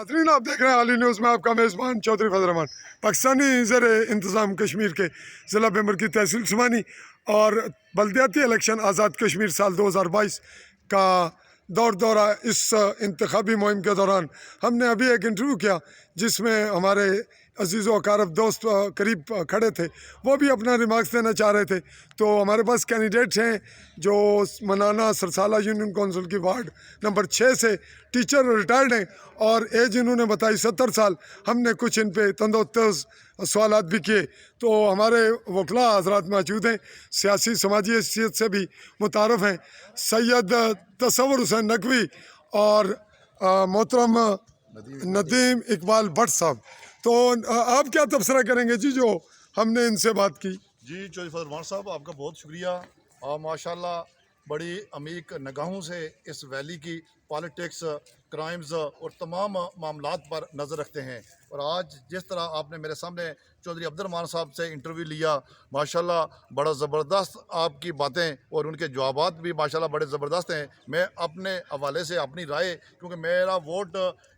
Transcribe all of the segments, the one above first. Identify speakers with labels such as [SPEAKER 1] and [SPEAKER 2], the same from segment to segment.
[SPEAKER 1] नाज़रीन, आप देख रहे हैं आली न्यूज़ में आपका मेज़बान चौधरी फजल रहमान। पाकिस्तानी ज़र इंतज़ाम कश्मीर के ज़िला बेमर की तहसील सुमानी और बल्दियाती इलेक्शन आज़ाद कश्मीर साल 2022 का दौरा इस इंतखाबी मुहिम के दौरान हमने अभी एक इंटरव्यू किया जिसमें हमारे अजीज़ व अकारब दोस्त करीब खड़े थे, वो भी अपना रिमार्क्स देना चाह रहे थे। तो हमारे पास कैंडिडेट्स हैं जो मनाना सरसाला यूनियन कौंसिल की वार्ड नंबर 6 से टीचर रिटायर्ड हैं और एज इन्होंने बताई 70 साल। हमने कुछ इन पे तंदोतज़ सवालात भी किए। तो हमारे वकला हजरात मौजूद हैं, सियासी समाजी हैसियत से भी मुतारफ़ हैं, सैयद तसव्वुर हुसैन नकवी और मोहतरम नदीम इकबाल भट्ट साहब। तो आप क्या तबसरा करेंगे जी जो हमने इनसे बात की?
[SPEAKER 2] जी चौधरी फजल रहमान साहब, आपका बहुत शुक्रिया। और माशाल्लाह बड़ी अमीक निगाहों से इस वैली की पॉलिटिक्स, क्राइम्स और तमाम मामलात पर नज़र रखते हैं। और आज जिस तरह आपने मेरे सामने चौधरी अब्दुर्रहमान साहब से इंटरव्यू लिया, माशाल्लाह बड़ा ज़बरदस्त आपकी बातें और उनके जवाबात भी माशाल्लाह बड़े ज़बरदस्त हैं। मैं अपने हवाले से अपनी राय, क्योंकि मेरा वोट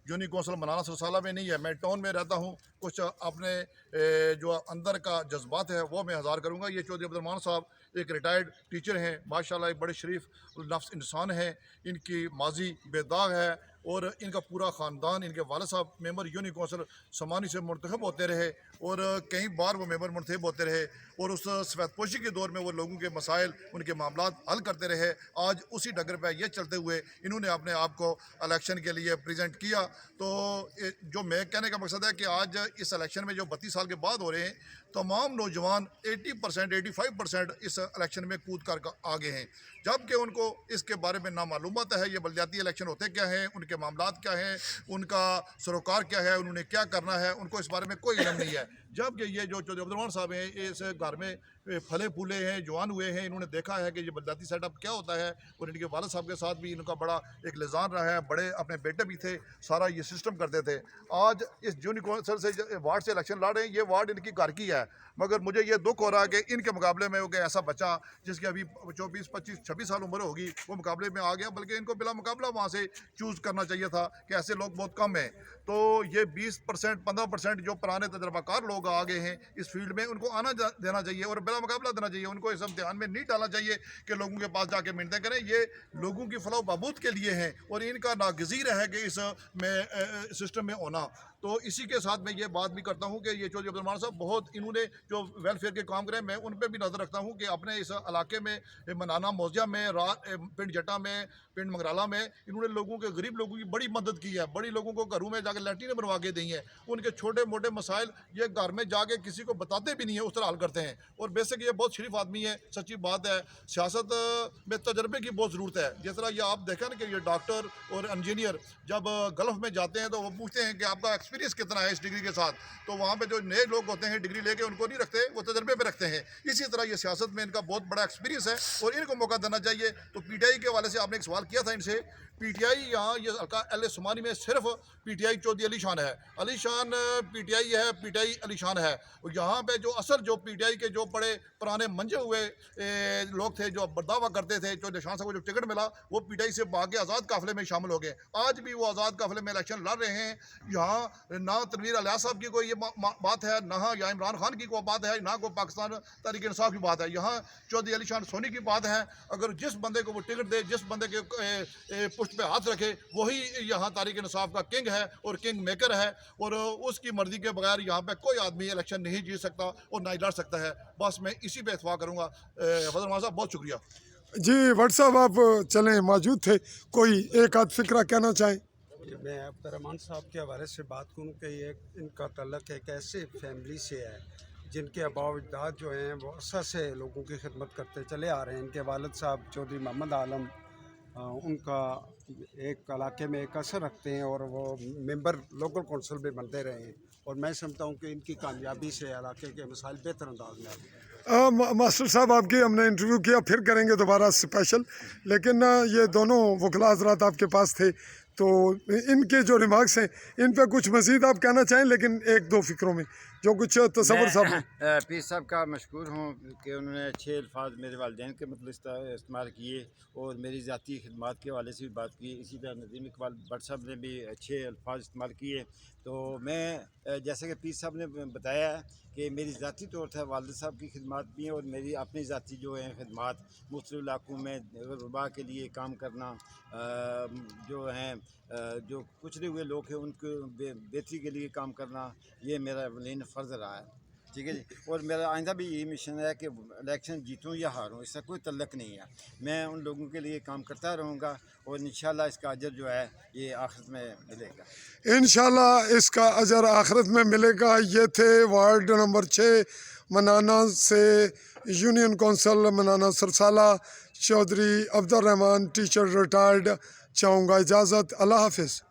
[SPEAKER 2] यूनियन कौंसिल मनाना सरसाला में नहीं है, मैं टाउन में रहता हूँ, कुछ अपने जो अंदर का जज्बात है वो मैं हज़ार करूँगा। ये चौधरी अब्दुर्रहमान साहब एक रिटायर्ड टीचर हैं, माशाल्लाह एक बड़े शरीफ नफ्स इंसान हैं, इनकी माजी बेदाग है और इनका पूरा ख़ानदान, इनके वालिद साहब मेंबर यूनियन कौंसिल समानी से मुंतखब होते रहे और कई बार वो मेंबर मुंतखब होते रहे और उस सफ़ेदपोशी के दौर में वो लोगों के मसाइल, उनके मामलात हल करते रहे। आज उसी डगर पर ये चलते हुए इन्होंने अपने आप को इलेक्शन के लिए प्रेजेंट किया। तो जो मैं कहने का मकसद है कि आज इस इलेक्शन में जो 32 साल के बाद हो रहे हैं, तमाम नौजवान 80% 85% इस इलेक्शन में कूद कर आगे हैं, जबकि उनको इसके बारे में ना मालूमात है ये बल्दियाती इलेक्शन होते क्या हैं, उनके मामलात क्या हैं, उनका सरोकार क्या है, उन्होंने क्या करना है, उनको इस बारे में कोई इल्म नहीं है। जबकि ये जो चौधरी अब्दुर्रहमान साहब हैं, इस घर में फले फूले हैं, जवान हुए हैं, इन्होंने देखा है कि ये बल्दियाती सेटअप क्या होता है और इनके वालिद साहब के साथ भी इनका बड़ा एक लिजान रहा है, बड़े अपने बेटे भी थे, सारा ये सिस्टम करते थे। आज इस यूनियन कौंसिल से वार्ड से इलेक्शन लड़ रहे हैं, ये वार्ड इनकी घर की है, मगर मुझे ये दुख हो रहा है कि इनके मुकाबले में हो गया ऐसा बच्चा जिसकी अभी 24 25 26 साल उम्र होगी, वो मुकाबले में आ गया, बल्कि इनको बिला मुकाबला वहाँ से चूज़ करना चाहिए था कि ऐसे लोग बहुत कम हैं। तो ये 20% 15% जो पुराने तजर्बाकार लोग आ गए हैं इस फील्ड में, उनको आना देना चाहिए और बिला मुकाबला देना चाहिए। उनको इस ध्यान में नहीं डालना चाहिए कि लोगों के पास जाके मिन्नतें करें, ये लोगों की फलाह बहबूद के लिए हैं और इनका नागज़ीर है कि इस में सिस्टम में होना। तो इसी के साथ मैं ये बात भी करता हूँ कि ये चौधरी अब्दुर्रहमान साहब बहुत इन्होंने जो वेलफेयर के काम करें, मैं उन पर भी नज़र रखता हूँ कि अपने इस इलाके में मनाना मौजिया में, पिंड जटा में, पिंड मंगराला में इन्होंने लोगों के, गरीब लोगों की बड़ी मदद की है, बड़ी लोगों को घरों में जाकर लैट्रीन बनवा के दी हैं, उनके छोटे मोटे मसाइल ये घर में जाके किसी को बताते भी नहीं है, उस तरह हल करते हैं। और बेसिक ये बहुत शरीफ आदमी है, सच्ची बात है। सियासत में तजर्बे की बहुत ज़रूरत है। जिस तरह ये आप देखें ना कि ये डॉक्टर और इंजीनियर जब गल्फ़ में जाते हैं तो वो पूछते हैं कि आपका एक्सपीरियंस कितना है इस डिग्री के साथ, तो वहाँ पे जो नए लोग होते हैं डिग्री लेके उनको नहीं रखते, वो तजर्बे पे रखते हैं। इसी तरह ये सियासत में इनका बहुत बड़ा एक्सपीरियंस है और इनको मौका देना चाहिए। तो पीटीआई के हवाले से आपने एक सवाल किया था इनसे, पीटीआई यहाँ ये हल्का एल सुमानी में सिर्फ पीटीआई चौधरी अली शान है, अली शान पीटीआई है, पीटीआई अली शान है। और यहाँ पे जो असल जो पीटीआई के जो बड़े पुराने मंजे हुए लोग थे जो दावा करते थे, जो निशान साहब को जो टिकट मिला वो पीटीआई से भाग के आज़ाद काफिले में शामिल हो गए। आज भी वो आज़ाद काफिले में इलेक्शन लड़ रहे हैं। यहाँ ना तनवीर अलियास साहब की कोई ये बात है, ना या इमरान खान की कोई बात है, ना कोई पाकिस्तान तहरीक इंसाफ की बात है, यहाँ चौधरी अली शान सोनी की बात है। अगर जिस बंदे को वो टिकट दे, जिस बंदे के पुष्ट पे हाथ रखे, वही यहाँ तहरीक इंसाफ का किंग है और किंग मेकर है और उसकी मर्जी के बगैर यहाँ पे कोई आदमी इलेक्शन नहीं जीत सकता और ना ही लड़ सकता है। बस मैं इसी पे इतफाक़ करूँगा। फजल रहमान साहब बहुत शुक्रिया
[SPEAKER 1] जी। व्हाट्सअप आप चलें मौजूद थे, कोई एक आध फिक्रा कहना चाहें?
[SPEAKER 3] मैं अब्दुर्रहमान साहब के हवाले से बात करूँ कि ये इनका तल्लक एक ऐसे फैमिली से है जिनके अबाव अजदाद जो हैं वो अरसा से लोगों की खिदमत करते चले आ रहे हैं। इनके वालिद साहब चौधरी मोहम्मद आलम उनका एक इलाके में एक असर रखते हैं और वो मेंबर लोकल कौंसिल भी बनते रहे हैं और मैं समझता हूँ कि इनकी कामयाबी से इलाके के मसाइल बेहतर अंदाज में आते हैं।
[SPEAKER 1] मास्टर साहब आपकी हमने इंटरव्यू किया, फिर करेंगे दोबारा स्पेशल, लेकिन ये दोनों वकला हजरात आपके पास थे तो इनके जो रिमार्क्स हैं इन पे कुछ मज़ीद आप कहना चाहें, लेकिन एक दो फिक्रों में जो कुछ तसव्वुर साहब ने।
[SPEAKER 4] पीर साहब का मशकूर हूँ कि उन्होंने अच्छे अल्फाज मेरे वालिदैन के मतलब इस्तेमाल किए और मेरी ज़ाती खिदमत के हवाले से भी बात की। इसी तरह नदीम इकबाल भट्ट साहब ने भी अच्छे अल्फाज इस्तेमाल किए। तो मैं जैसे कि पीर साहब ने बताया कि मेरी ज़ाती तौर पर वालिद साहब की खिदमत भी हैं और मेरी अपनी ज़ाती जो है खिदमत मुख्तलिफ इलाकों में गुरबा के लिए काम करना, जो हैं जो कुचले हुए लोग हैं उनको बेहतरी के लिए काम करना, ये मेरा अवलीन फ़र्ज़ रहा है। ठीक है जी। और मेरा आइंदा भी यही मिशन है कि इलेक्शन जीतूँ या हारूँ, इसका कोई तल्लक नहीं है। मैं उन लोगों के लिए काम करता रहूँगा और इंशाल्लाह इसका अजर जो है ये आखिरत में मिलेगा।
[SPEAKER 1] इंशाल्लाह इसका अजर आखिरत में मिलेगा। ये थे वार्ड नंबर 6 मनाना से यूनियन कौंसल मनाना सरसाला चौधरी अब्दुल रहमान, टीचर रिटायर्ड। चाहूँगा इजाज़त। अल्लाह हाफिज़।